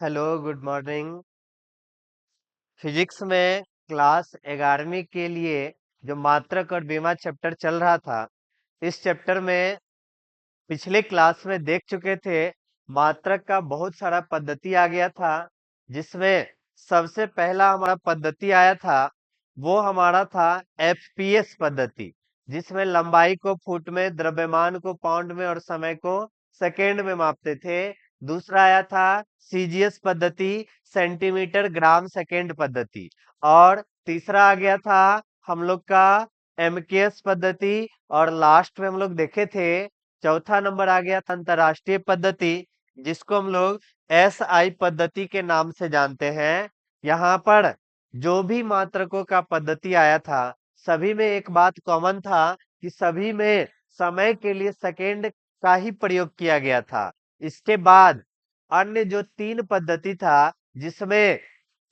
Hello, good morning. Physics में class 11वीं के लिए जो मात्रक और बीमा चैप्टर चल रहा था, इस चैप्टर में पिछले क्लास में देख चुके थे। मात्रक का बहुत सारा पद्धति आ गया था, जिसमें सबसे पहला हमारा पद्धति आया था, वो हमारा था एफपीएस पद्धति, जिसमें लंबाई को फुट में, द्रव्यमान को पाउंड में और समय को सेकेंड में मापते थे। दूसरा आया था सीजीएस पद्धति, सेंटीमीटर ग्राम सेकेंड पद्धति। और तीसरा आ गया था हम लोग का एमकेएस पद्धति। और लास्ट में हम लोग देखे थे, चौथा नंबर आ गया था अंतरराष्ट्रीय पद्धति, जिसको हम लोग एसआई पद्धति के नाम से जानते हैं। यहाँ पर जो भी मात्रकों का पद्धति आया था, सभी में एक बात कॉमन था कि सभी में समय के लिए सेकेंड का ही प्रयोग किया गया था। इसके बाद अन्य जो तीन पद्धति था, जिसमें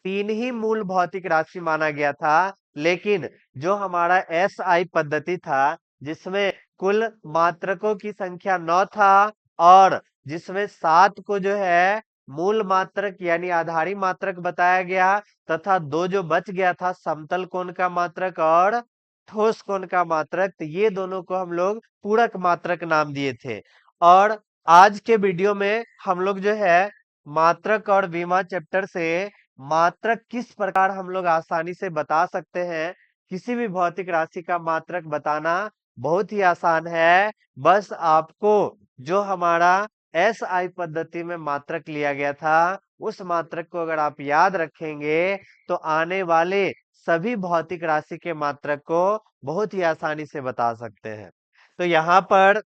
तीन ही मूल भौतिक राशि माना गया था, लेकिन जो हमारा एसआई पद्धति था, जिसमें कुल मात्रकों की संख्या 9 था, और जिसमें 7 को जो है मूल मात्रक यानी आधारी मात्रक बताया गया, तथा दो जो बच गया था समतल कोण का मात्रक और ठोस कोण का मात्रक, तो ये दोनों को हम लोग पूरक मात्रक नाम दिए थे। और आज के वीडियो में हम लोग जो है मात्रक और बीमा चैप्टर से मात्रक किस प्रकार हम लोग आसानी से बता सकते हैं। किसी भी भौतिक राशि का मात्रक बताना बहुत ही आसान है। बस आपको जो हमारा एसआई पद्धति में मात्रक लिया गया था, उस मात्रक को अगर आप याद रखेंगे, तो आने वाले सभी भौतिक राशि के मात्रक को बहुत ही आसानी से बता सकते हैं। तो यहाँ पर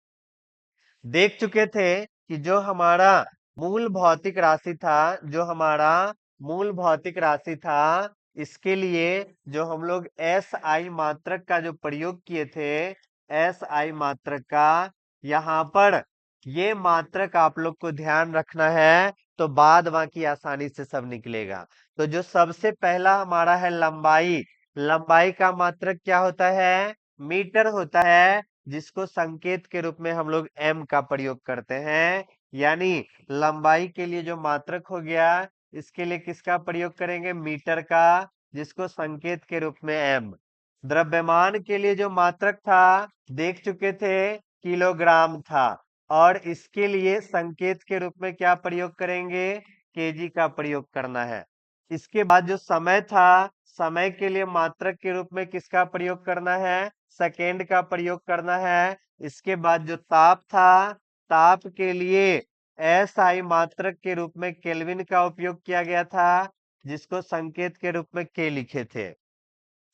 देख चुके थे कि जो हमारा मूल भौतिक राशि था, जो हमारा मूल भौतिक राशि था, इसके लिए जो हम लोग एस आई मात्रक का जो प्रयोग किए थे, एस आई मात्रक का, यहाँ पर ये मात्रक आप लोग को ध्यान रखना है, तो बाद बाकी आसानी से सब निकलेगा। तो जो सबसे पहला हमारा है लंबाई। लंबाई का मात्रक क्या होता है? मीटर होता है, जिसको संकेत के रूप में हम लोग एम का प्रयोग करते हैं। यानी लंबाई के लिए जो मात्रक हो गया, इसके लिए किसका प्रयोग करेंगे? मीटर का, जिसको संकेत के रूप में एम। द्रव्यमान के लिए जो मात्रक था, देख चुके थे, किलोग्राम था, और इसके लिए संकेत के रूप में क्या प्रयोग करेंगे? केजी का प्रयोग करना है। इसके बाद जो समय था, समय के लिए मात्रक के रूप में किसका प्रयोग करना है? सेकेंड का प्रयोग करना है। इसके बाद जो ताप था, ताप के लिए एसआई मात्रक के रूप में केल्विन का उपयोग किया गया था, जिसको संकेत के रूप में के लिखे थे।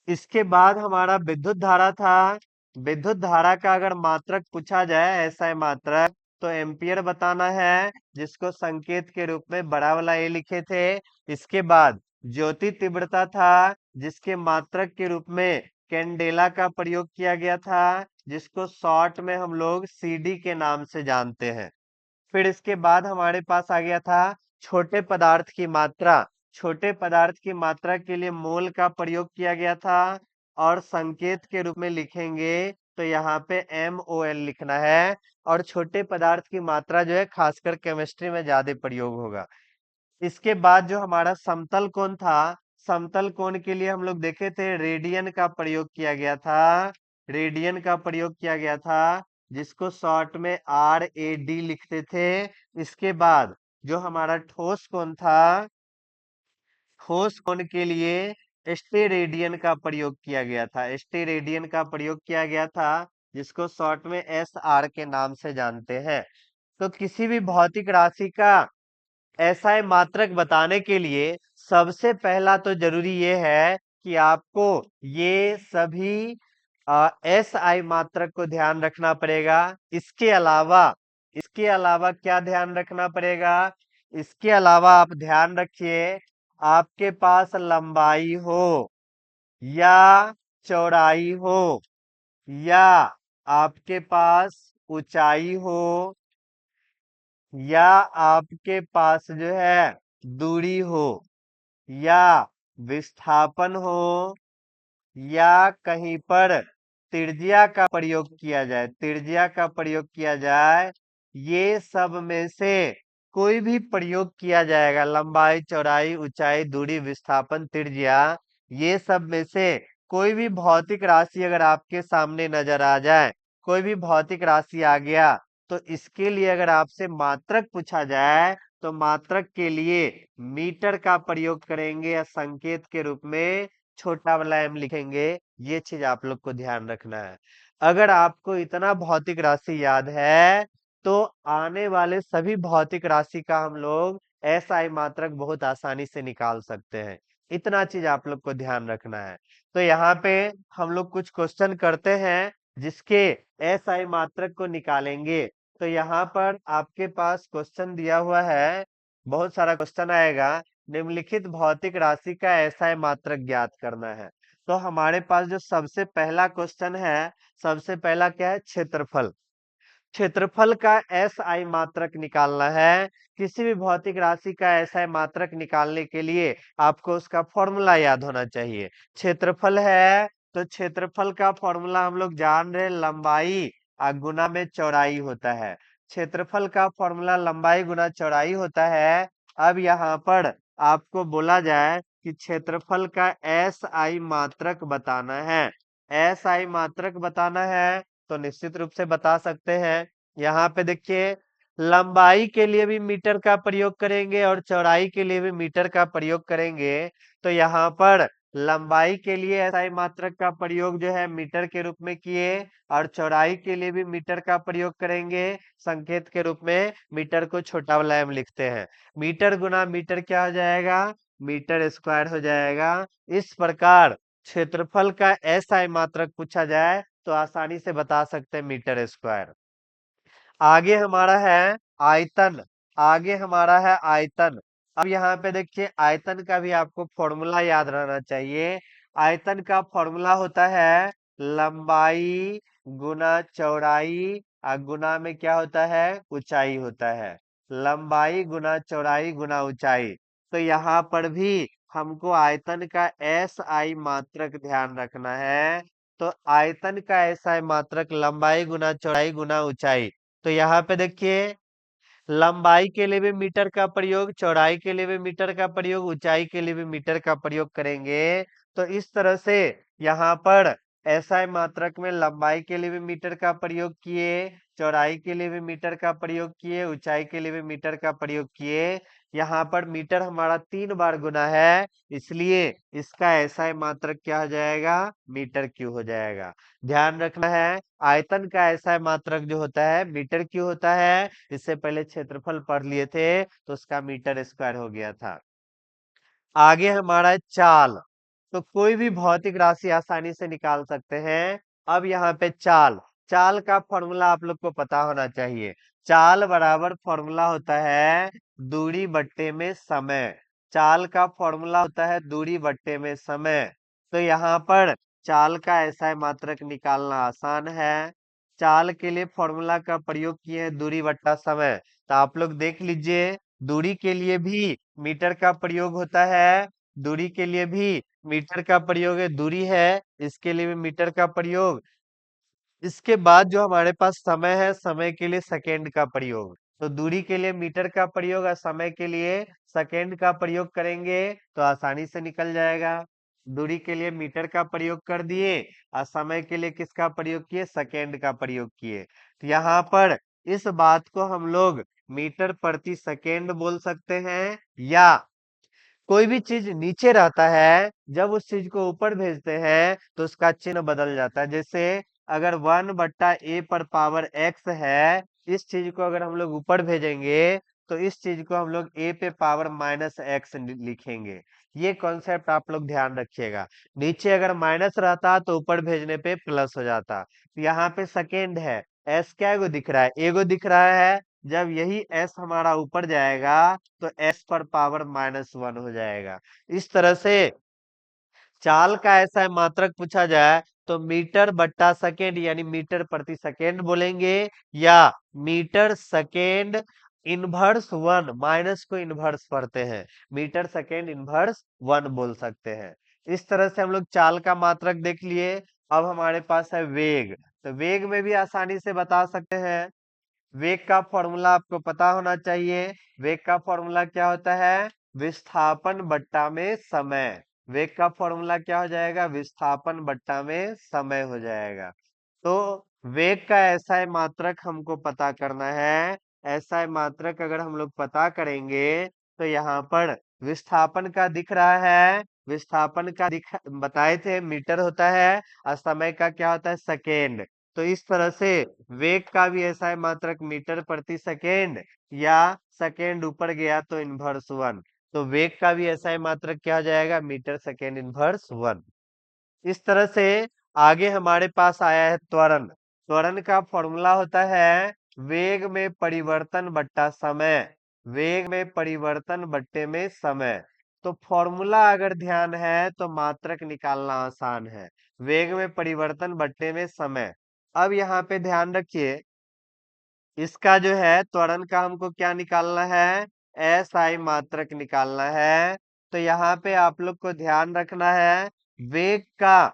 इसके बाद हमारा विद्युत धारा था। विद्युत धारा का अगर मात्रक पूछा जाए, एसआई मात्रक, तो एम्पियर बताना है, जिसको संकेत के रूप में बड़ा वाला ए लिखे थे। इसके बाद ज्योति तीव्रता था, जिसके मात्रक के रूप में कैंडेला का प्रयोग किया गया था, जिसको शॉर्ट में हम लोग सीडी के नाम से जानते हैं। फिर इसके बाद हमारे पास आ गया था छोटे पदार्थ की मात्रा। छोटे पदार्थ की मात्रा के लिए मोल का प्रयोग किया गया था, और संकेत के रूप में लिखेंगे तो यहाँ पे MOL लिखना है। और छोटे पदार्थ की मात्रा जो है खासकर केमिस्ट्री में ज्यादा प्रयोग होगा। इसके बाद जो हमारा समतल कोण था, समतल कोण के लिए हम लोग देखे थे रेडियन का प्रयोग किया गया था। रेडियन का प्रयोग किया गया था, जिसको शॉर्ट में RAD लिखते थे। इसके बाद जो हमारा ठोस कोण था, ठोस कोण के लिए स्टेरेडियन का प्रयोग किया गया था। स्टेरेडियन का प्रयोग किया गया था, जिसको शॉर्ट में SR के नाम से जानते हैं। तो किसी भी भौतिक राशि का एसआई मात्रक बताने के लिए सबसे पहला तो जरूरी ये है कि आपको ये सभी एसआई मात्रक को ध्यान रखना पड़ेगा। इसके अलावा क्या ध्यान रखना पड़ेगा? इसके अलावा आप ध्यान रखिए, आपके पास लंबाई हो या चौड़ाई हो, या आपके पास ऊंचाई हो, या आपके पास जो है दूरी हो, या विस्थापन हो, या कहीं पर त्रिज्या का प्रयोग किया जाए, त्रिज्या का प्रयोग किया जाए, ये सब में से कोई भी प्रयोग किया जाएगा, लंबाई, चौड़ाई, ऊंचाई, दूरी, विस्थापन, त्रिज्या, ये सब में से कोई भी भौतिक राशि अगर आपके सामने नजर आ जाए, कोई भी भौतिक राशि आ गया, तो इसके लिए अगर आपसे मात्रक पूछा जाए तो मात्रक के लिए मीटर का प्रयोग करेंगे या संकेत के रूप में छोटा वाला एम लिखेंगे। ये चीज आप लोग को ध्यान रखना है। अगर आपको इतना भौतिक राशि याद है तो आने वाले सभी भौतिक राशि का हम लोग एसआई मात्रक बहुत आसानी से निकाल सकते हैं। इतना चीज आप लोग को ध्यान रखना है। तो यहाँ पे हम लोग कुछ क्वेश्चन करते हैं जिसके एसआई मात्रक को निकालेंगे। तो यहाँ पर आपके पास क्वेश्चन दिया हुआ है, बहुत सारा क्वेश्चन आएगा। निम्नलिखित भौतिक राशि का एसआई मात्रक ज्ञात करना है। तो हमारे पास जो सबसे पहला क्वेश्चन है, सबसे पहला क्या है? क्षेत्रफल। क्षेत्रफल का एसआई मात्रक निकालना है। किसी भी भौतिक राशि का एसआई मात्रक निकालने के लिए आपको उसका फॉर्मूला याद होना चाहिए। क्षेत्रफल है तो क्षेत्रफल का फॉर्मूला हम लोग जान रहे हैं, लंबाई गुना में चौड़ाई होता है। क्षेत्रफल का फॉर्मूला लंबाई गुना चौड़ाई होता है। अब यहाँ पर आपको बोला जाए कि क्षेत्रफल का एसआई मात्रक बताना है, एसआई मात्रक बताना है, तो निश्चित रूप से बता सकते हैं। यहाँ पे देखिए, लंबाई के लिए भी मीटर का प्रयोग करेंगे और चौड़ाई के लिए भी मीटर का प्रयोग करेंगे। तो यहाँ पर लंबाई के लिए एसआई मात्रक का प्रयोग जो है मीटर के रूप में किए, और चौड़ाई के लिए भी मीटर का प्रयोग करेंगे संकेत के रूप में। मीटर को छोटा वाला एम लिखते हैं। मीटर गुना मीटर क्या हो जाएगा? मीटर स्क्वायर हो जाएगा। इस प्रकार क्षेत्रफल का एसआई मात्रक पूछा जाए तो आसानी से बता सकते हैं, मीटर स्क्वायर। आगे हमारा है आयतन। आगे हमारा है आयतन। अब यहाँ पे देखिए, आयतन का भी आपको फॉर्मूला याद रहना चाहिए। आयतन का फॉर्मूला होता है लंबाई गुना चौड़ाई गुना में क्या होता है? ऊंचाई होता है। लंबाई गुना चौड़ाई गुना ऊंचाई। तो यहाँ पर भी हमको आयतन का एस आई मात्रक ध्यान रखना है। तो आयतन का एसआई मात्रक लंबाई गुना चौड़ाई गुना ऊंचाई। तो यहाँ पे देखिए, लंबाई के लिए भी मीटर का प्रयोग, चौड़ाई के लिए भी मीटर का प्रयोग, ऊंचाई के लिए भी मीटर का प्रयोग करेंगे। तो इस तरह से यहाँ पर एसआई मात्रक में लंबाई के लिए भी मीटर का प्रयोग किए, चौड़ाई के लिए भी मीटर का प्रयोग किए, ऊंचाई के लिए भी मीटर का प्रयोग किए। यहाँ पर मीटर हमारा 3 बार गुना है, इसलिए इसका एसआई मात्रक क्या हो जाएगा? मीटर क्यू हो जाएगा। ध्यान रखना है, आयतन का एसआई मात्रक जो होता है मीटर क्यू होता है। इससे पहले क्षेत्रफल पढ़ लिए थे तो उसका मीटर स्क्वायर हो गया था। आगे हमारा है चाल। तो कोई भी भौतिक राशि आसानी से निकाल सकते हैं। अब यहाँ पे चाल, चाल का फॉर्मूला आप लोग को पता होना चाहिए। चाल बराबर फॉर्मूला होता है दूरी बट्टे में समय। चाल का फॉर्मूला होता है दूरी बट्टे में समय। तो यहाँ पर चाल का ऐसा मात्रक निकालना आसान है। चाल के लिए फॉर्मूला का प्रयोग किए हैं दूरी बट्टा समय। तो आप लोग देख लीजिए, दूरी के लिए भी मीटर का प्रयोग होता है, दूरी के लिए भी मीटर का प्रयोग है, दूरी है इसके लिए भी मीटर का प्रयोग। इसके बाद जो हमारे पास समय है, समय के लिए सेकेंड का प्रयोग। तो दूरी के लिए मीटर का प्रयोग और समय के लिए सेकेंड का प्रयोग करेंगे तो आसानी से निकल जाएगा। दूरी के लिए मीटर का प्रयोग कर दिए और समय के लिए किसका प्रयोग किए? सेकेंड का प्रयोग किए। तो यहाँ पर इस बात को हम लोग मीटर प्रति सेकेंड बोल सकते हैं, या कोई भी चीज नीचे रहता है जब उस चीज को ऊपर भेजते हैं तो उसका चिन्ह बदल जाता है। जैसे अगर 1/a पर पावर x है, इस चीज को अगर हम लोग ऊपर भेजेंगे तो इस चीज को हम लोग a पे पावर -x लिखेंगे। ये कॉन्सेप्ट आप लोग ध्यान रखिएगा। नीचे अगर माइनस रहता तो ऊपर भेजने पे प्लस हो जाता। यहाँ पे सेकेंड है, s क्या एगो दिख रहा है? एगो दिख रहा है। जब यही s हमारा ऊपर जाएगा तो s पर पावर -1 हो जाएगा। इस तरह से चाल का ऐसा मात्रक पूछा जाए तो मीटर बट्टा सेकेंड यानी मीटर प्रति सेकेंड बोलेंगे, या मीटर सेकेंड इनवर्स 1, माइनस को इनवर्स पढ़ते हैं, मीटर सेकेंड इनवर्स 1 बोल सकते हैं। इस तरह से हम लोग चाल का मात्रक देख लिए। अब हमारे पास है वेग। तो वेग में भी आसानी से बता सकते हैं। वेग का फॉर्मूला आपको पता होना चाहिए। वेग का फॉर्मूला क्या होता है? विस्थापन बट्टा में समय। वेग का फॉर्मूला क्या हो जाएगा? विस्थापन बट्टा में समय हो जाएगा। तो वेग का एसआई मात्रक हमको पता करना है। एसआई मात्रक अगर हम लोग पता करेंगे तो यहाँ पर विस्थापन का दिख रहा है, विस्थापन का बताए थे मीटर होता है और समय का क्या होता है? सेकेंड। तो इस तरह से वेग का भी एसआई मात्रक मीटर प्रति सेकेंड, या सेकेंड ऊपर गया तो इनवर्स वन। तो वेग का भी एसआई मात्रक क्या हो जाएगा? Metre second inverse one. इस तरह से आगे हमारे पास आया है त्वरण। त्वरण का फॉर्मूला होता है वेग में परिवर्तन बट्टा समय। वेग में परिवर्तन बट्टे में समय। तो फॉर्मूला अगर ध्यान है तो मात्रक निकालना आसान है। वेग में परिवर्तन बट्टे में समय। अब यहाँ पे ध्यान रखिए, इसका जो है त्वरण का हमको क्या निकालना है? एस आई मात्रक निकालना है। तो यहाँ पे आप लोग को ध्यान रखना है, वेग का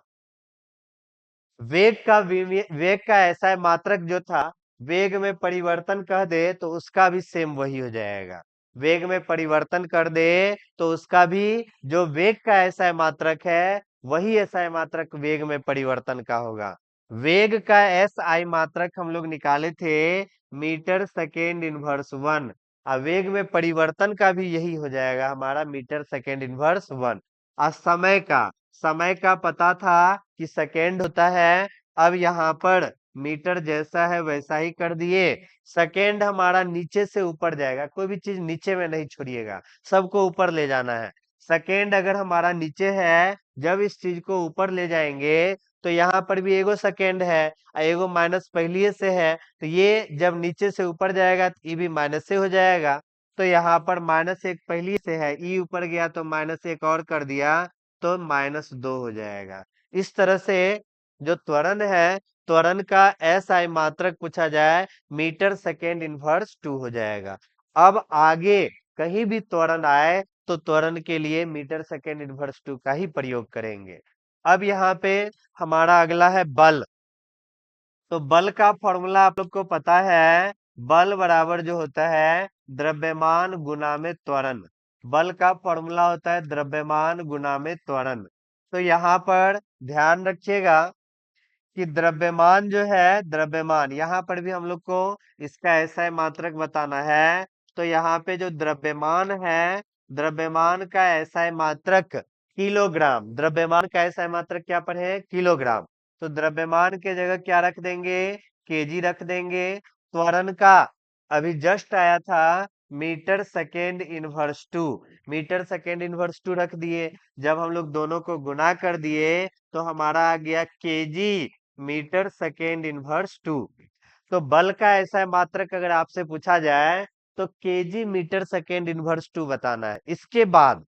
वेग का ऐसा मात्रक जो था, वेग में परिवर्तन कह दे तो उसका भी सेम वही हो जाएगा। वेग में परिवर्तन कर दे तो उसका भी जो वेग का ऐसा मात्रक है वही ऐसा मात्रक वेग में परिवर्तन का होगा। वेग का एस आई मात्रक हम लोग निकाले थे मीटर सेकेंड इनवर्स वन। और वेग में परिवर्तन का भी यही हो जाएगा हमारा मीटर सेकेंड इनवर्स वन। और समय का पता था कि सेकेंड होता है। अब यहाँ पर मीटर जैसा है वैसा ही कर दिए। सेकेंड हमारा नीचे से ऊपर जाएगा, कोई भी चीज नीचे में नहीं छोड़िएगा, सबको ऊपर ले जाना है। सेकेंड अगर हमारा नीचे है, जब इस चीज को ऊपर ले जाएंगे तो यहाँ पर भी एगो सेकेंड है और एगो माइनस पहले से है। तो ये जब नीचे से ऊपर जाएगा तो ये भी माइनस से हो जाएगा। तो यहाँ पर माइनस एक पहले से है, ई ऊपर गया तो माइनस एक और कर दिया तो माइनस दो हो जाएगा। इस तरह से जो त्वरण है, त्वरण का एस आई मात्रक पूछा जाए मीटर सेकेंड इनवर्स टू हो जाएगा। अब आगे कहीं भी त्वरण आए तो त्वरण के लिए मीटर सेकेंड इनवर्स टू का ही प्रयोग करेंगे। अब यहाँ पे हमारा अगला है बल। तो बल का फॉर्मूला आप लोग को पता है, बल बराबर जो होता है द्रव्यमान गुना में त्वरण। बल का फॉर्मूला होता है द्रव्यमान गुना में त्वरण। तो यहाँ पर ध्यान रखिएगा कि द्रव्यमान जो है, द्रव्यमान यहाँ पर भी हम लोग को इसका ऐसा मात्रक बताना है। तो यहाँ पे जो द्रव्यमान है, द्रव्यमान का ऐसा मात्रक किलोग्राम। द्रव्यमान का ऐसा मात्रक क्या पर है? किलोग्राम। तो द्रव्यमान के जगह क्या रख देंगे? केजी रख देंगे। त्वरण का अभी जस्ट आया था metre second inverse two. Metre second inverse two रख दिए। जब हम लोग दोनों को गुना कर दिए तो हमारा आ गया KG metre second inverse two. तो बल का ऐसा मात्रक अगर आपसे पूछा जाए तो KG metre second inverse two बताना है। इसके बाद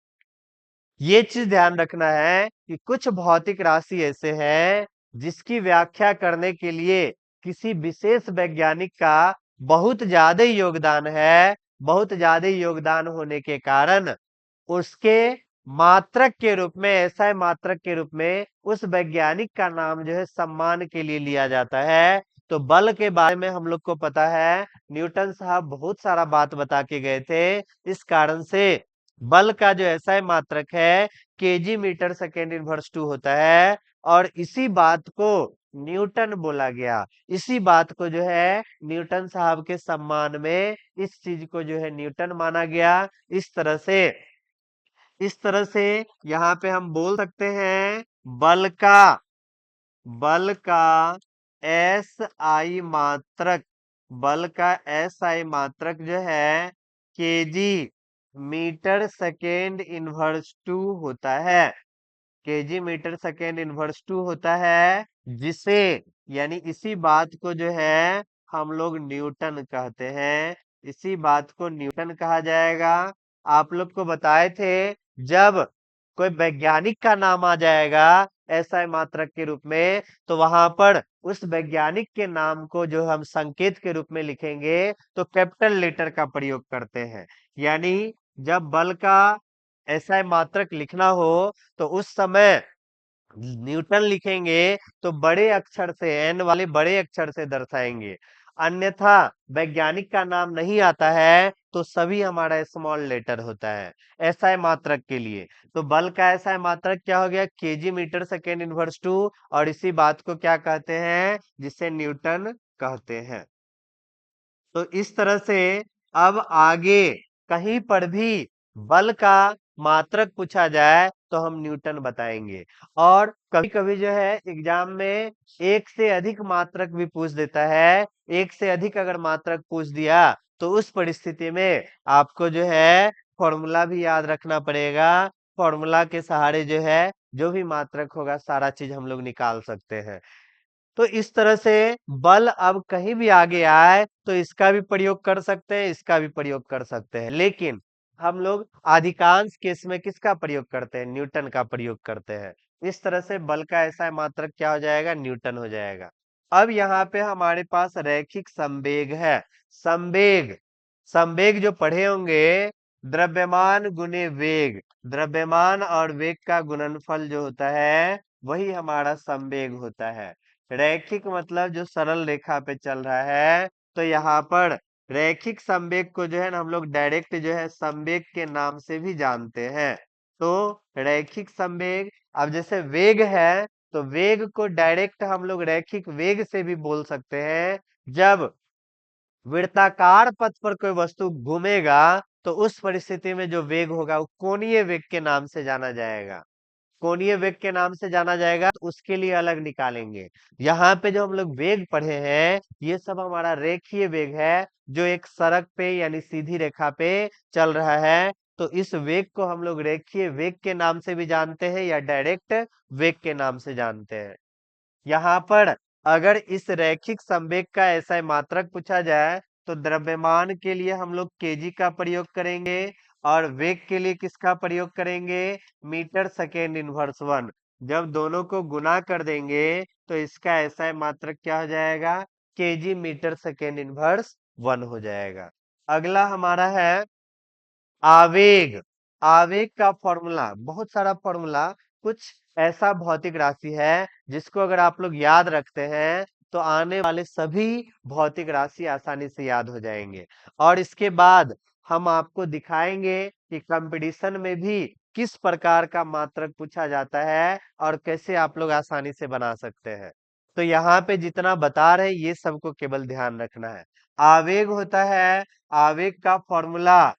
ये चीज ध्यान रखना है कि कुछ भौतिक राशि ऐसे हैं जिसकी व्याख्या करने के लिए किसी विशेष वैज्ञानिक का बहुत ज्यादा योगदान है। बहुत ज्यादा योगदान होने के कारण उसके मात्रक के रूप में, ऐसा मात्रक के रूप में उस वैज्ञानिक का नाम जो है सम्मान के लिए लिया जाता है। तो बल के बारे में हम लोग को पता है, न्यूटन साहब बहुत सारा बात बता के गए थे। इस कारण से बल का जो ऐसा मात्रक है KG metre second inverse two होता है। और इसी बात को न्यूटन बोला गया। इसी बात को जो है न्यूटन साहब के सम्मान में इस चीज को जो है न्यूटन माना गया। इस तरह से यहाँ पे हम बोल सकते हैं बल का एस आई मात्रक, बल का एस आई मात्रक जो है KG metre second inverse two होता है। KG metre second inverse two होता है, जिसे यानी इसी बात को जो है हम लोग न्यूटन कहते हैं। इसी बात को न्यूटन कहा जाएगा। आप लोग को बताए थे जब कोई वैज्ञानिक का नाम आ जाएगा ऐसा मात्रक के रूप में तो वहां पर उस वैज्ञानिक के नाम को जो हम संकेत के रूप में लिखेंगे तो कैपिटल लेटर का प्रयोग करते हैं। यानी जब बल का ऐसा मात्रक लिखना हो तो उस समय न्यूटन लिखेंगे तो बड़े अक्षर से, एन वाले बड़े अक्षर से दर्शाएंगे। अन्यथा वैज्ञानिक का नाम नहीं आता है तो सभी हमारा स्मॉल लेटर होता है एसआई मात्रक के लिए। तो बल का एसआई मात्रक क्या हो गया, KG metre second inverse two, और इसी बात को क्या कहते हैं, जिसे न्यूटन कहते हैं। तो इस तरह से अब आगे कहीं पर भी बल का मात्रक पूछा जाए तो हम न्यूटन बताएंगे। और कभी कभी जो है एग्जाम में एक से अधिक मात्रक भी पूछ देता है। एक से अधिक अगर मात्रक पूछ दिया तो उस परिस्थिति में आपको जो है फॉर्मूला भी याद रखना पड़ेगा। फॉर्मूला के सहारे जो है जो भी मात्रक होगा सारा चीज हम लोग निकाल सकते हैं। तो इस तरह से बल अब कहीं भी आगे आए तो इसका भी प्रयोग कर सकते हैं, इसका भी प्रयोग कर सकते हैं, लेकिन हम लोग अधिकांश केस में किसका प्रयोग करते हैं, न्यूटन का प्रयोग करते हैं। इस तरह से बल का ऐसा मात्रक क्या हो जाएगा, न्यूटन हो जाएगा। अब यहाँ पे हमारे पास रैखिक संवेग है। संवेग, संवेग जो पढ़े होंगे, द्रव्यमान गुने वेग, द्रव्यमान और वेग का गुणनफल जो होता है वही हमारा संवेग होता है। रैखिक मतलब जो सरल रेखा पे चल रहा है। तो यहाँ पर रैखिक संवेग को जो है ना हम लोग डायरेक्ट जो है संवेग के नाम से भी जानते हैं। तो रैखिक संवेग, अब जैसे वेग है तो वेग को डायरेक्ट हम लोग रैखिक वेग से भी बोल सकते हैं। जब वृत्ताकार पथ पर कोई वस्तु घूमेगा तो उस परिस्थिति में जो वेग होगा वो कोणीय वेग के नाम से जाना जाएगा। कोणीय वेग के नाम से जाना जाएगा, तो उसके लिए अलग निकालेंगे। यहाँ पे जो हम लोग वेग पढ़े हैं ये सब हमारा रेखीय वेग है, जो एक सड़क पे यानी सीधी रेखा पे चल रहा है। तो इस वेग को हम लोग रेखीय वेग के नाम से भी जानते हैं या डायरेक्ट वेग के नाम से जानते हैं। यहाँ पर अगर इस रैखिक संवेग का ऐसा मात्रक पूछा जाए तो द्रव्यमान के लिए हम लोग केजी का प्रयोग करेंगे और वेग के लिए किसका प्रयोग करेंगे, मीटर सेकेंड इनवर्स वन। जब दोनों को गुना कर देंगे तो इसका ऐसा मात्रक क्या हो जाएगा, KG metre second inverse one हो जाएगा। अगला हमारा है आवेग। आवेग का फॉर्मूला, बहुत सारा फॉर्मूला, कुछ ऐसा भौतिक राशि है जिसको अगर आप लोग याद रखते हैं तो आने वाले सभी भौतिक राशि आसानी से याद हो जाएंगे। और इसके बाद हम आपको दिखाएंगे कि कंपटीशन में भी किस प्रकार का मात्रक पूछा जाता है और कैसे आप लोग आसानी से बना सकते हैं। तो यहाँ पे जितना बता रहे हैं ये सबको केवल ध्यान रखना है। आवेग होता है, आवेग का फॉर्मूला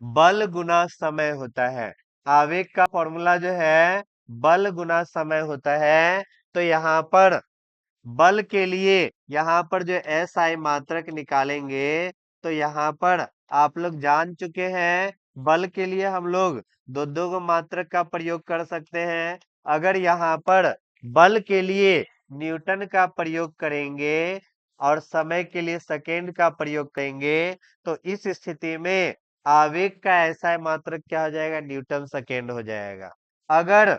बल गुना समय होता है। आवेग का फॉर्मूला जो है बल गुना समय होता है। तो यहाँ पर बल के लिए यहाँ पर जो एस आई मात्रक निकालेंगे तो यहाँ पर आप लोग जान चुके हैं बल के लिए हम लोग दो दो गो मात्रक का प्रयोग कर सकते हैं। अगर यहाँ पर बल के लिए न्यूटन का प्रयोग करेंगे और समय के लिए सेकेंड का प्रयोग करेंगे तो इस स्थिति में आवेग का ऐसा मात्रक क्या हो जाएगा, न्यूटन सेकेंड हो जाएगा। अगर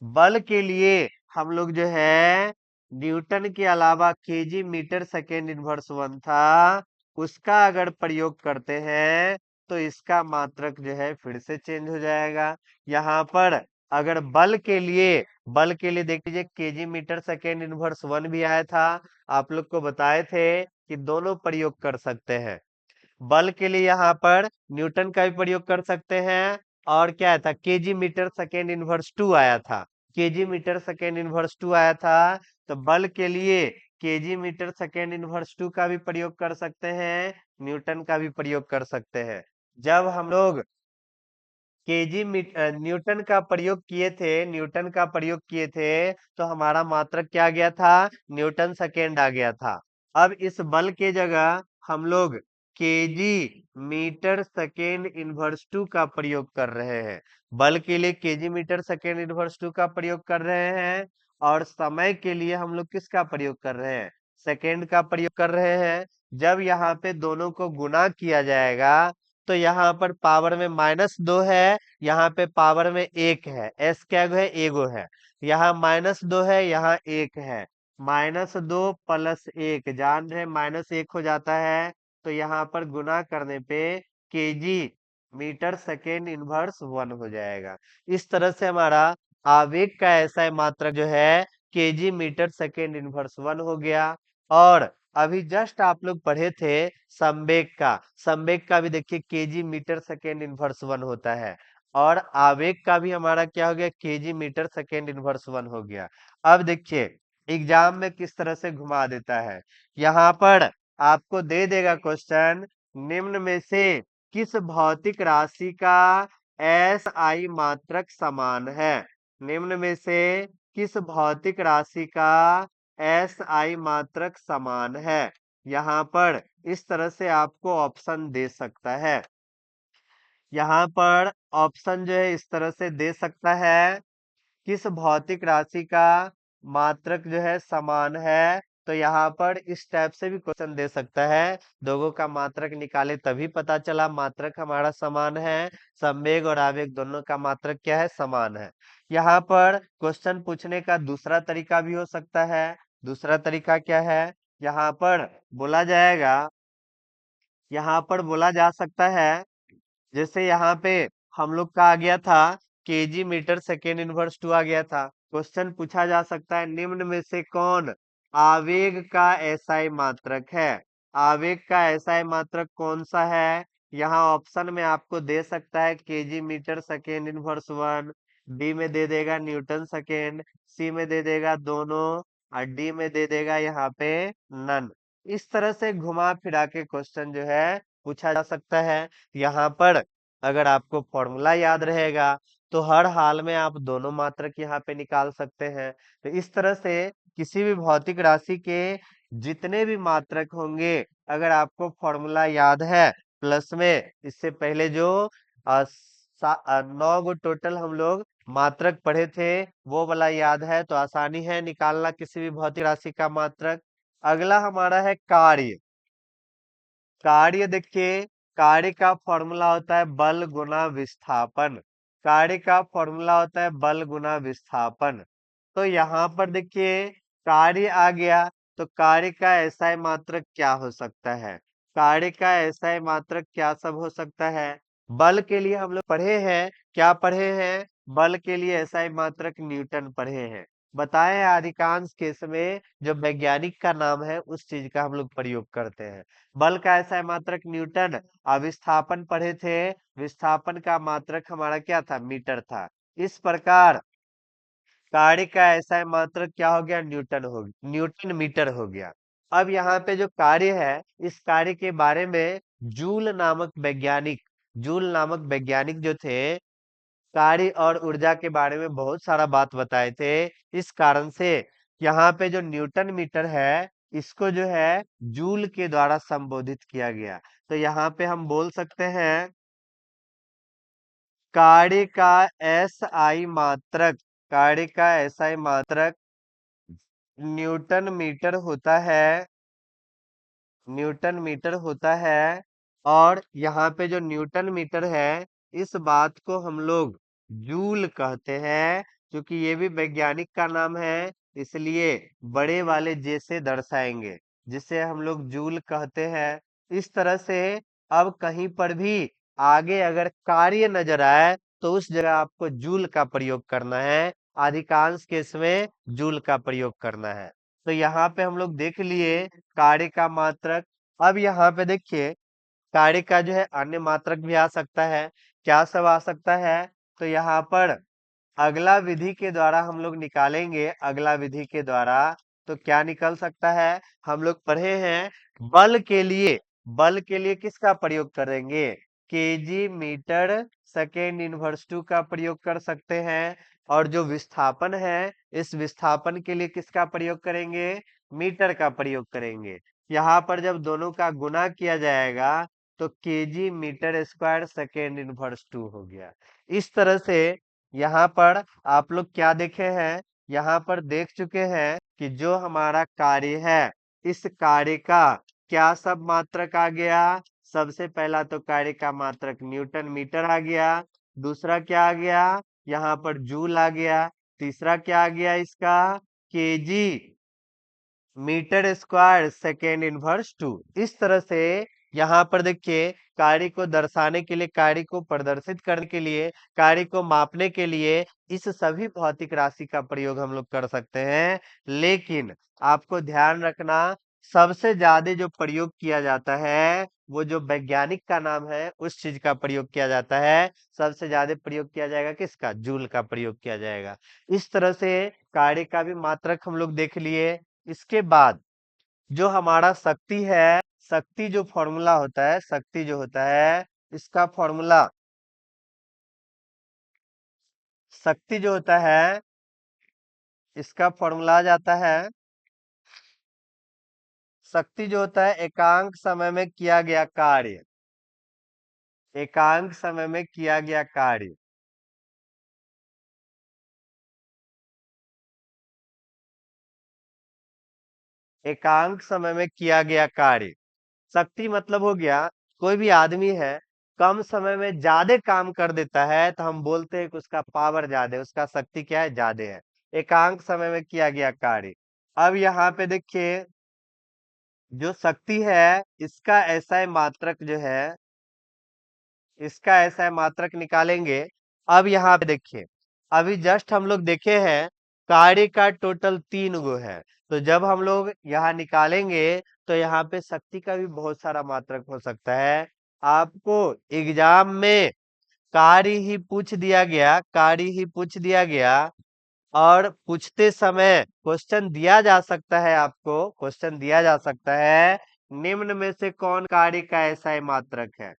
बल के लिए हम लोग जो है न्यूटन के अलावा KG metre second inverse one था उसका अगर प्रयोग करते हैं तो इसका मात्रक जो है फिर से चेंज हो जाएगा। यहाँ पर अगर बल के लिए देख लीजिए KG metre second inverse one भी आया था। आप लोग को बताए थे कि दोनों प्रयोग कर सकते हैं। बल के लिए यहाँ पर न्यूटन का भी प्रयोग कर सकते हैं और क्या आया था, KG metre second inverse two आया था। KG metre second inverse two आया था। तो बल के लिए KG metre second inverse two का भी प्रयोग कर सकते हैं, न्यूटन का भी प्रयोग कर सकते हैं। जब हम लोग न्यूटन का प्रयोग किए थे, न्यूटन का प्रयोग किए थे तो हमारा मात्रक क्या आ गया था, न्यूटन सेकेंड आ गया था। अब इस बल के जगह हम लोग KG metre second inverse two का प्रयोग कर रहे हैं। बल के लिए KG metre second inverse two का प्रयोग कर रहे हैं और समय के लिए हम लोग किसका प्रयोग कर रहे हैं, सेकेंड का प्रयोग कर रहे हैं। जब यहाँ पे दोनों को गुना किया जाएगा तो यहाँ पर पावर में -2 है, यहाँ पे पावर में 1 है, एस क्या है, एगो है। यहाँ -2 है, यहाँ 1 है। -2 प्लस 1 जान रहे -1 हो जाता है। तो यहाँ पर गुना करने पे KG metre second inverse one हो जाएगा। इस तरह से हमारा आवेग का ऐसा मात्रक जो है KG metre second inverse one हो गया। और अभी जस्ट आप लोग पढ़े थे संवेग का भी देखिए KG metre second inverse one होता है, और आवेग का भी हमारा क्या हो गया, KG metre second inverse one हो गया। अब देखिए एग्जाम में किस तरह से घुमा देता है। यहाँ पर आपको दे देगा क्वेश्चन, निम्न में से किस भौतिक राशि का एस आई मात्रक समान है। निम्न में से किस भौतिक राशि का एस आई मात्रक समान है। यहाँ पर इस तरह से आपको ऑप्शन दे सकता है। यहाँ पर ऑप्शन जो है इस तरह से दे सकता है, किस भौतिक राशि का मात्रक जो है समान है। तो यहाँ पर इस टाइप से भी क्वेश्चन दे सकता है, दोनों का मात्रक निकाले तभी पता चला मात्रक हमारा समान है। संवेग और आवेग दोनों का मात्रक क्या है, समान है। यहाँ पर क्वेश्चन पूछने का दूसरा तरीका भी हो सकता है। दूसरा तरीका क्या है, यहाँ पर बोला जाएगा, यहाँ पर बोला जा सकता है, जैसे यहाँ पे हम लोग का आ गया था KG metre second inverse two आ गया था। क्वेश्चन पूछा जा सकता है, निम्न में से कौन आवेग का एसआई मात्रक है। आवेग का एसआई मात्रक कौन सा है। यहाँ ऑप्शन में आपको दे सकता है KG metre second inverse one, B में दे देगा न्यूटन सेकेंड, सी में दे देगा दोनों, और डी में दे देगा यहाँ पे नन। इस तरह से घुमा फिरा के क्वेश्चन जो है पूछा जा सकता है। यहाँ पर अगर आपको फॉर्मूला याद रहेगा तो हर हाल में आप दोनों मात्रक यहाँ पे निकाल सकते हैं। तो इस तरह से किसी भी भौतिक राशि के जितने भी मात्रक होंगे, अगर आपको फॉर्मूला याद है, प्लस में इससे पहले जो 9 गो टोटल हम लोग मात्रक पढ़े थे वो वाला याद है, तो आसानी है निकालना किसी भी भौतिक राशि का मात्रक। अगला हमारा है कार्य। कार्य देखिए, कार्य का फॉर्मूला होता है बल गुना विस्थापन। कार्य का फॉर्मूला होता है बल गुना विस्थापन। तो यहाँ पर देखिए कार्य आ गया, तो कार्य का एसआई मात्रक क्या हो सकता है। कार्य का एसआई मात्रक क्या सब हो सकता है। बल के लिए हम लोग पढ़े हैं, क्या पढ़े हैं, बल के लिए एसआई मात्रक न्यूटन पढ़े हैं। बताए हैं अधिकांश केस में जो वैज्ञानिक का नाम है उस चीज का हम लोग प्रयोग करते हैं। बल का ऐसा मात्रक न्यूटन। विस्थापन पढ़े थे, विस्थापन का मात्रक हमारा क्या था, मीटर था। इस प्रकार कार्य का ऐसा मात्रक क्या हो गया, न्यूटन मीटर हो गया। अब यहाँ पे जो कार्य है, इस कार्य के बारे में जूल नामक वैज्ञानिक जो थे, कार्य और ऊर्जा के बारे में बहुत सारा बात बताए थे। इस कारण से यहाँ पे जो न्यूटन मीटर है, इसको जो है जूल के द्वारा संबोधित किया गया। तो यहाँ पे हम बोल सकते हैं कार्य का एस आई मात्रक, कार्य का एस आई मात्रक न्यूटन मीटर होता है, न्यूटन मीटर होता है। और यहाँ पे जो न्यूटन मीटर है, इस बात को हम लोग जूल कहते हैं, क्योंकि ये भी वैज्ञानिक का नाम है, इसलिए बड़े वाले जे से दर्शाएंगे, जिसे हम लोग जूल कहते हैं। इस तरह से अब कहीं पर भी आगे अगर कार्य नजर आए तो उस जगह आपको जूल का प्रयोग करना है, अधिकांश केस में जूल का प्रयोग करना है। तो यहाँ पे हम लोग देख लिए कार्य का मात्रक। अब यहाँ पे देखिए कार्य का जो है अन्य मात्रक भी आ सकता है। क्या सब आ सकता है, तो यहाँ पर अगला विधि के द्वारा हम लोग निकालेंगे। अगला विधि के द्वारा तो क्या निकल सकता है, हम लोग पढ़े हैं बल के लिए किसका प्रयोग करेंगे, KG metre second inverse two का प्रयोग कर सकते हैं। और जो विस्थापन है, इस विस्थापन के लिए किसका प्रयोग करेंगे, मीटर का प्रयोग करेंगे। यहाँ पर जब दोनों का गुना किया जाएगा तो KG metre square second inverse two हो गया। इस तरह से यहाँ पर आप लोग क्या देखे हैं, यहाँ पर देख चुके हैं कि जो हमारा कार्य है, इस कार्य का क्या सब मात्रक आ गया। सबसे पहला तो कार्य का मात्रक न्यूटन मीटर आ गया। दूसरा क्या आ गया, यहाँ पर जूल आ गया। तीसरा क्या आ गया इसका, KG metre square second inverse two. इस तरह से यहाँ पर देखिए कार्य को दर्शाने के लिए, कार्य को प्रदर्शित करने के लिए, कार्य को मापने के लिए इस सभी भौतिक राशि का प्रयोग हम लोग कर सकते हैं। लेकिन आपको ध्यान रखना, सबसे ज्यादा जो प्रयोग किया जाता है वो जो वैज्ञानिक का नाम है उस चीज का प्रयोग किया जाता है। सबसे ज्यादा प्रयोग किया जाएगा किसका? जूल का प्रयोग किया जाएगा। इस तरह से कार्य का भी मात्रक हम लोग देख लिए। इसके बाद जो हमारा शक्ति है, शक्ति जो फॉर्मूला होता है, शक्ति जो होता है इसका फॉर्मूला, शक्ति जो होता है इसका फॉर्मूला आ जाता है, शक्ति जो होता है एकांक समय में किया गया कार्य, एकांक समय में किया गया कार्य। एकांक समय में किया गया कार्य। शक्ति मतलब हो गया कोई भी आदमी है कम समय में ज्यादा काम कर देता है तो हम बोलते हैं कि उसका पावर ज्यादा है, उसका शक्ति क्या है? ज्यादा है। एकांक समय में किया गया कार्य। अब यहाँ पे देखिए जो शक्ति है इसका एसआई मात्रक जो है, इसका एसआई मात्रक निकालेंगे। अब यहाँ पे देखिए अभी जस्ट हम लोग देखे हैं कार्य का टोटल 3 गो है, तो जब हम लोग यहाँ निकालेंगे तो यहाँ पे शक्ति का भी बहुत सारा मात्रक हो सकता है। आपको एग्जाम में कार्य ही पूछ दिया गया, कार्य ही पूछ दिया गया और पूछते समय क्वेश्चन दिया जा सकता है, आपको क्वेश्चन दिया जा सकता है निम्न में से कौन कार्य का एसआई मात्रक है,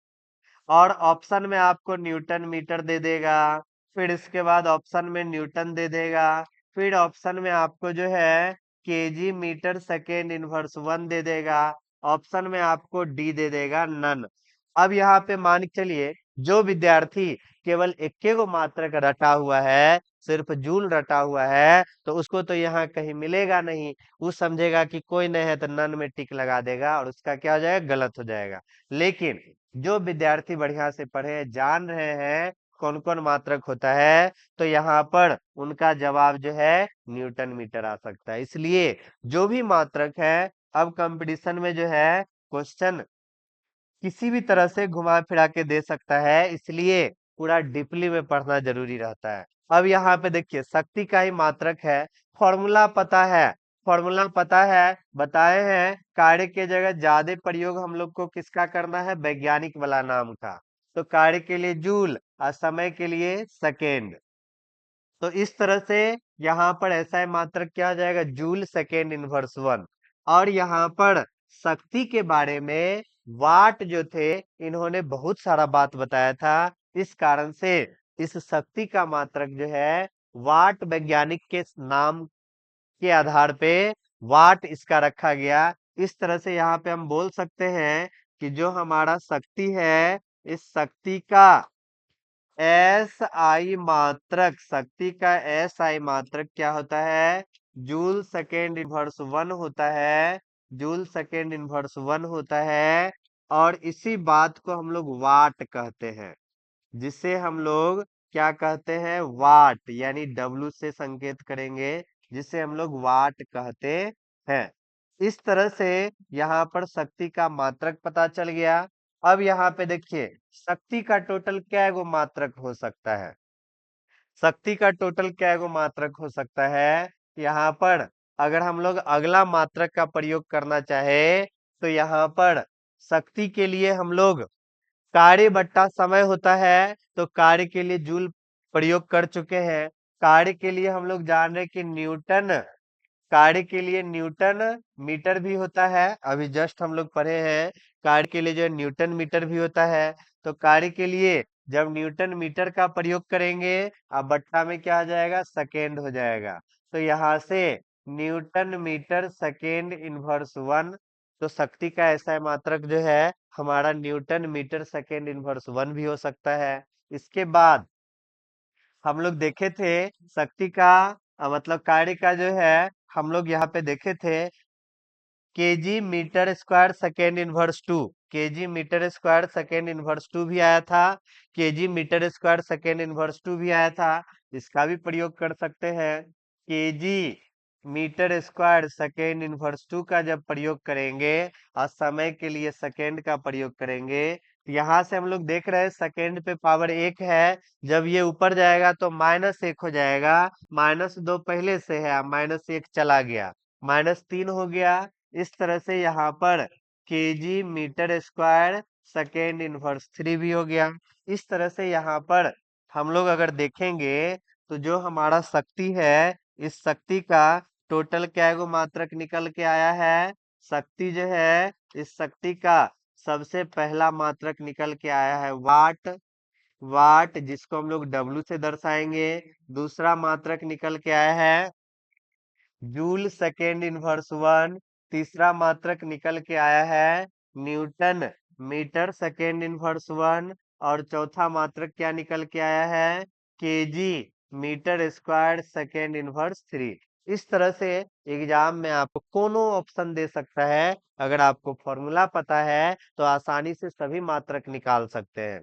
और ऑप्शन में आपको न्यूटन मीटर दे देगा, फिर इसके बाद ऑप्शन में न्यूटन दे देगा, फिर ऑप्शन में आपको जो है केजी मीटर सेकेंड इनवर्स 1 दे देगा, ऑप्शन में आपको डी दे देगा नन। अब यहाँ पे मान के चलिए जो विद्यार्थी केवल इक्के को मात्रक रटा हुआ है, सिर्फ जूल रटा हुआ है, तो उसको तो यहाँ कहीं मिलेगा नहीं। वो समझेगा कि कोई नहीं है तो नन में टिक लगा देगा और उसका क्या हो जाएगा? गलत हो जाएगा। लेकिन जो विद्यार्थी बढ़िया से पढ़े, जान रहे हैं कौन कौन मात्रक होता है, तो यहाँ पर उनका जवाब जो है न्यूटन मीटर आ सकता है। इसलिए जो भी मात्रक है अब कंपटीशन में जो है क्वेश्चन किसी भी तरह से घुमा फिरा के दे सकता है, इसलिए पूरा डीपली में पढ़ना जरूरी रहता है। अब यहाँ पे देखिए शक्ति का ही मात्रक है, फॉर्मूला पता है, फॉर्मूला पता है, बताए हैं कार्य के जगह ज्यादा प्रयोग हम लोग को किसका करना है? वैज्ञानिक वाला नाम का। तो कार्य के लिए जूल और समय के लिए सेकेंड। तो इस तरह से यहाँ पर ऐसा है मात्रक क्या आ जाएगा? Joule second inverse 1। और यहाँ पर शक्ति के बारे में वाट जो थे इन्होंने बहुत सारा बात बताया था, इस कारण से इस शक्ति का मात्रक जो है वाट वैज्ञानिक के नाम के आधार पे वाट इसका रखा गया। इस तरह से यहाँ पे हम बोल सकते हैं कि जो हमारा शक्ति है इस शक्ति का एस आई मात्रक, शक्ति का एस आई मात्रक क्या होता है? जूल सेकेंड इनवर्स 1 होता है, जूल सेकेंड इनवर्स 1 होता है। और इसी बात को हम लोग वाट कहते हैं, जिसे हम लोग क्या कहते हैं? वाट, यानी डब्लू से संकेत करेंगे, जिसे हम लोग वाट कहते हैं। इस तरह से यहाँ पर शक्ति का मात्रक पता चल गया। अब यहाँ पे देखिए शक्ति का टोटल क्या गो मात्रक हो सकता है? शक्ति का टोटल क्या गो मात्रक हो सकता है? यहाँ पर अगर हम लोग अगला मात्रक का प्रयोग करना चाहे तो यहाँ पर शक्ति के लिए हम लोग कार्य बट्टा समय होता है, तो कार्य के लिए जूल प्रयोग कर चुके हैं। कार्य के लिए हम लोग जान रहे कि न्यूटन, कार्य के लिए न्यूटन मीटर भी होता है, अभी जस्ट हम लोग पढ़े हैं कार्य के लिए जो न्यूटन मीटर भी होता है। तो कार्य के लिए जब न्यूटन मीटर का प्रयोग करेंगे अब बट्टा में क्या आ जाएगा? सेकेंड हो जाएगा। तो यहाँ से न्यूटन मीटर सेकेंड इनवर्स 1। तो शक्ति का ऐसा मात्रक जो है हमारा न्यूटन मीटर सेकेंड इनवर्स 1 भी हो सकता है। इसके बाद हम लोग देखे थे शक्ति का मतलब कार्य का जो है हम लोग यहाँ पे देखे थे KG metre square second inverse 2, KG metre square second inverse 2 भी आया था, KG metre square second inverse 2 भी आया था। इसका भी प्रयोग कर सकते हैं। KG metre square second inverse 2 का जब प्रयोग करेंगे और समय के लिए सेकेंड का प्रयोग करेंगे, तो यहाँ से हम लोग देख रहे हैं सेकेंड पे पावर 1 है, जब ये ऊपर जाएगा तो -1 हो जाएगा, -2 पहले से है, -1 चला गया, -3 हो गया। इस तरह से यहाँ पर KG metre square second inverse 3 भी हो गया। इस तरह से यहाँ पर हम लोग अगर देखेंगे तो जो हमारा शक्ति है, इस शक्ति का टोटल क्या गो मात्रक निकल के आया है। शक्ति जो है, इस शक्ति का सबसे पहला मात्रक निकल के आया है वाट। वाट जिसको हम लोग डब्लू से दर्शाएंगे। दूसरा मात्रक निकल के आया है जूल सेकेंड इनवर्स 1। तीसरा मात्रक निकल के आया है न्यूटन मीटर सेकेंड इनवर्स 1। और चौथा मात्रक क्या निकल के आया है KG metre square second inverse 3। इस तरह से एग्जाम में आपको कोनो ऑप्शन दे सकता है। अगर आपको फॉर्मूला पता है तो आसानी से सभी मात्रक निकाल सकते हैं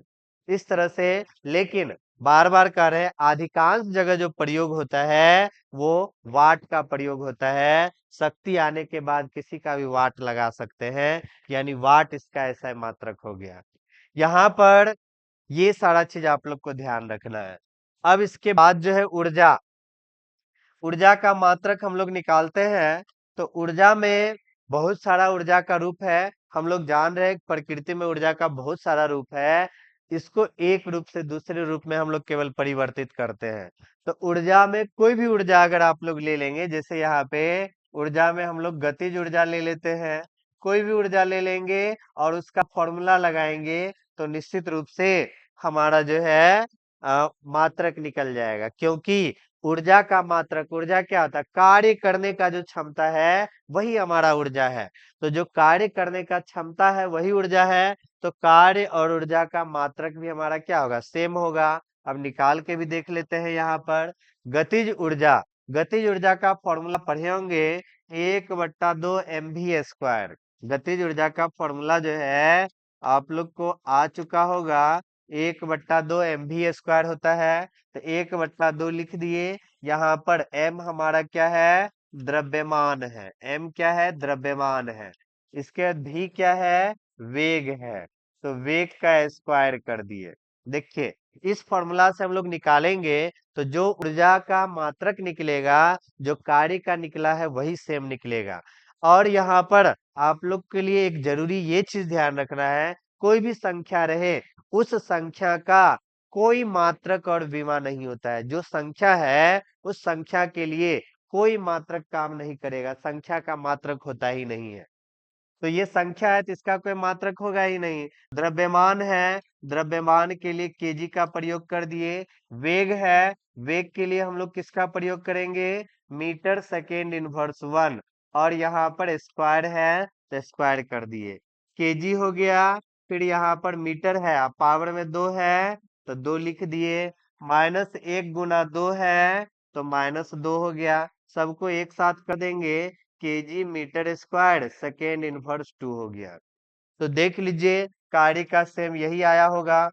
इस तरह से। लेकिन बार बार कह रहे हैं, अधिकांश जगह जो प्रयोग होता है वो वाट का प्रयोग होता है। शक्ति आने के बाद किसी का भी वाट लगा सकते हैं, यानी वाट इसका ऐसा मात्रक हो गया। यहाँ पर ये सारा चीज आप लोग को ध्यान रखना है। अब इसके बाद जो है ऊर्जा, ऊर्जा का मात्रक हम लोग निकालते हैं। तो ऊर्जा में बहुत सारा ऊर्जा का रूप है। हम लोग जान रहे हैं प्रकृति में ऊर्जा का बहुत सारा रूप है। इसको एक रूप से दूसरे रूप में हम लोग केवल परिवर्तित करते हैं। तो ऊर्जा में कोई भी ऊर्जा अगर आप लोग ले लेंगे, जैसे यहाँ पे ऊर्जा में हम लोग गतिज ऊर्जा ले लेते हैं, कोई भी ऊर्जा ले लेंगे और उसका फॉर्मूला लगाएंगे तो निश्चित रूप से हमारा जो है मात्रक निकल जाएगा। क्योंकि ऊर्जा का मात्रक, ऊर्जा क्या होता है, कार्य करने का जो क्षमता है वही हमारा ऊर्जा है। तो जो कार्य करने का क्षमता है वही ऊर्जा है। तो कार्य और ऊर्जा का मात्रक भी हमारा क्या होगा, सेम होगा। अब निकाल के भी देख लेते हैं यहाँ पर गतिज ऊर्जा। गतिज ऊर्जा का फॉर्मूला पढ़े होंगे 1/2 mv²। गतिज ऊर्जा का फॉर्मूला जो है आप लोग को आ चुका होगा, 1/2 mv² होता है। तो 1/2 लिख दिए। यहाँ पर m हमारा क्या है, द्रव्यमान है। m क्या है, द्रव्यमान है। इसके बाद v क्या है, वेग है। तो वेग का स्क्वायर कर दिए। देखिए इस फॉर्मूला से हम लोग निकालेंगे तो जो ऊर्जा का मात्रक निकलेगा, जो कार्य का निकला है वही सेम निकलेगा। और यहाँ पर आप लोग के लिए एक जरूरी ये चीज ध्यान रखना है, कोई भी संख्या रहे उस संख्या का कोई मात्रक और विमा नहीं होता है। जो संख्या है उस संख्या के लिए कोई मात्रक काम नहीं करेगा, संख्या का मात्रक होता ही नहीं है। तो ये संख्या है तो इसका कोई मात्रक होगा ही नहीं। द्रव्यमान है, द्रव्यमान के लिए केजी का प्रयोग कर दिए। वेग है, वेग के लिए हम लोग किसका प्रयोग करेंगे, मीटर सेकेंड इनवर्स 1। और यहाँ पर स्क्वायर है तो स्क्वायर कर दिए, केजी हो गया। फिर यहाँ पर मीटर है, पावर में 2 है तो 2 लिख दिए। -1 × 2 है तो -2 हो गया। सबको एक साथ कर देंगे, KG metre square second inverse 2 हो गया। तो देख लीजिए कार्य का सेम यही आया होगा।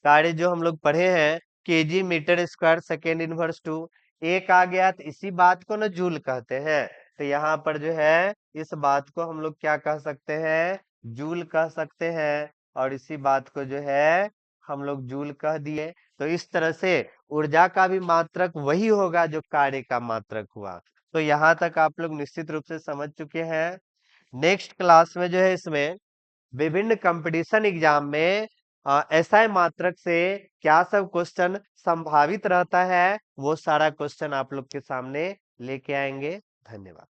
कार्य जो हम लोग पढ़े हैं KG metre square second inverse 2, एक आ गया तो इसी बात को ना जूल कहते हैं। तो यहाँ पर जो है इस बात को हम लोग क्या कह सकते हैं, जूल कह सकते हैं। और इसी बात को जो है हम लोग जूल कह दिए। तो इस तरह से ऊर्जा का भी मात्रक वही होगा जो कार्य का मात्रक हुआ। तो यहाँ तक आप लोग निश्चित रूप से समझ चुके हैं। नेक्स्ट क्लास में जो है इसमें विभिन्न कंपटीशन एग्जाम में एसआई मात्रक से क्या सब क्वेश्चन संभावित रहता है वो सारा क्वेश्चन आप लोग के सामने लेके आएंगे। धन्यवाद।